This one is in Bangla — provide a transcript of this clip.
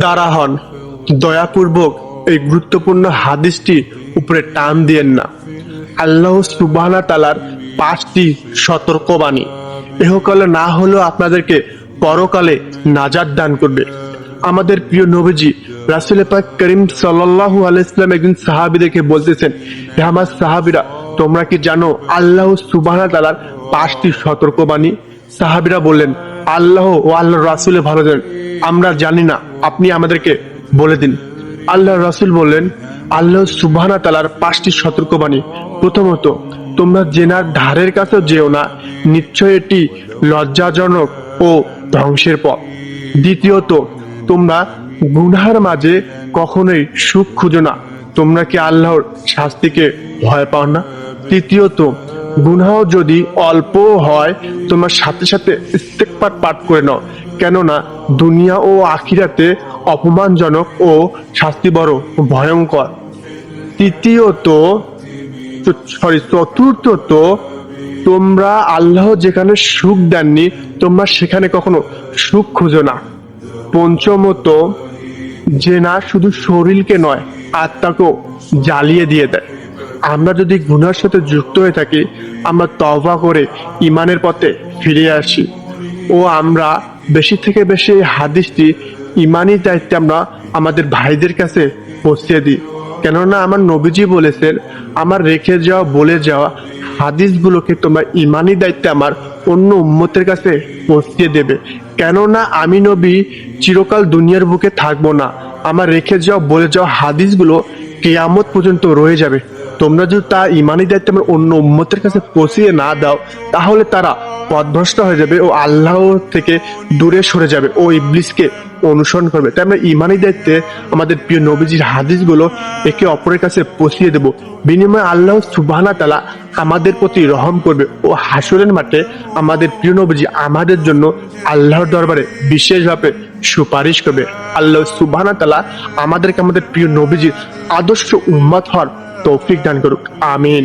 দাঁড়া হন, দয়াপূর্বক এই গুরুত্বপূর্ণ হাদিসটি উপরে টান দিয়েন না। আল্লাহ সুবহানাহু তাআলার 5টি সতর্কবাণী ইহকালে না হলেও আপনাদেরকে পরকালে নাজাত দান করবে। আমাদের প্রিয় নবীজি রাসূল পাক করিম সাল্লাল্লাহু আলাইহি ওয়াসাল্লাম একজন সাহাবীদেরকে বলতেছেন, হে আমার সাহাবীরা, তোমরা কি জানো আল্লাহ সুবহানাহু তাআলার 5টি সতর্কবাণী? সাহাবীরা বললেন, আল্লাহ ও আল্লাহর রাসূলে ভালো জানেন, আমরা জানি না, আপনি আমাদেরকে বলে দিন। আল্লাহর রাসূল বললেন, আল্লাহ সুবহানাহু তাআলার 5টি সতর্কবাণী। প্রথমত, তোমরা জেনার ধারের কাছে যেও না, নিশ্চয় এটি লজ্জাজনক ও ধ্বংসের পথ। দ্বিতীয়ত, তোমরা গুনাহের মাঝে কখনোই সুখ খুঁজো না, তোমরা কি আল্লাহর শাস্তিকে ভয় পাও না? তৃতীয়ত, গুনাহ যদি অল্প হয় তোমরা সাথে সাথে ইস্তেগফার পাঠ করে নাও, কেননা দুনিয়া ও আখিরাতে অপমানজনক ও শাস্তি বড় ভয়ঙ্কর। চতুর্থত, তোমরা আল্লাহ যেখানে সুখ দেননি তোমরা সেখানে কখনো সুখ খুঁজো না। পঞ্চমত, যে না শুধু শরীরকে নয় আত্মাকেও জ্বালিয়ে দিয়ে দেয়। আমরা যদি গুনার সাথে যুক্ত হয়ে থাকি, আমরা তওবা করে ইমানের পথে ফিরে আসি ও আমরা বেশি থেকে বেশি হাদিসটি ইমানি দায়িত্বে আমরা আমাদের ভাইদের কাছে পৌঁছিয়ে দিই। কেননা আমার নবীজি বলেছেন, আমার রেখে যাওয়া বলে যাওয়া হাদিসগুলোকে তোমরা ইমানি দায়িত্বে আমার অন্য উম্মতের কাছে পৌঁছিয়ে দেবে। কেননা আমি নবী চিরকাল দুনিয়ার বুকে থাকবো না, আমার রেখে যাওয়া বলে যাওয়া হাদিসগুলো কিয়ামত পর্যন্ত রয়ে যাবে। তোমরা যদি তা ইমানি দায়িত্বে আমার অন্য উম্মতের কাছে পৌঁছিয়ে না দাও, তাহলে তারা পথভ্রষ্ট হয়ে যাবে ও আল্লাহ থেকে দূরে সরে যাবে ও ইবলিসকে অনুসরণ করবে। তাই আমরা ইমানি দায়িত্বে আমাদের প্রিয় নবীজির হাদিসগুলো একে অপরের কাছে পৌঁছিয়ে দেব। বিনিময়ে আল্লাহ সুবহানাহু তাআলা আমাদের প্রতি রহম করবে ও হাসরের মাঠে আমাদের প্রিয় নবীজি আমাদের জন্য আল্লাহর দরবারে বিশেষভাবে সুপারিশ করবে। আল্লাহ সুবহানাহু তাআলা আমাদেরকে আমাদের প্রিয় নবীজির আদর্শ উম্মত হওয়ার তৌফিক দান করুক। আমিন।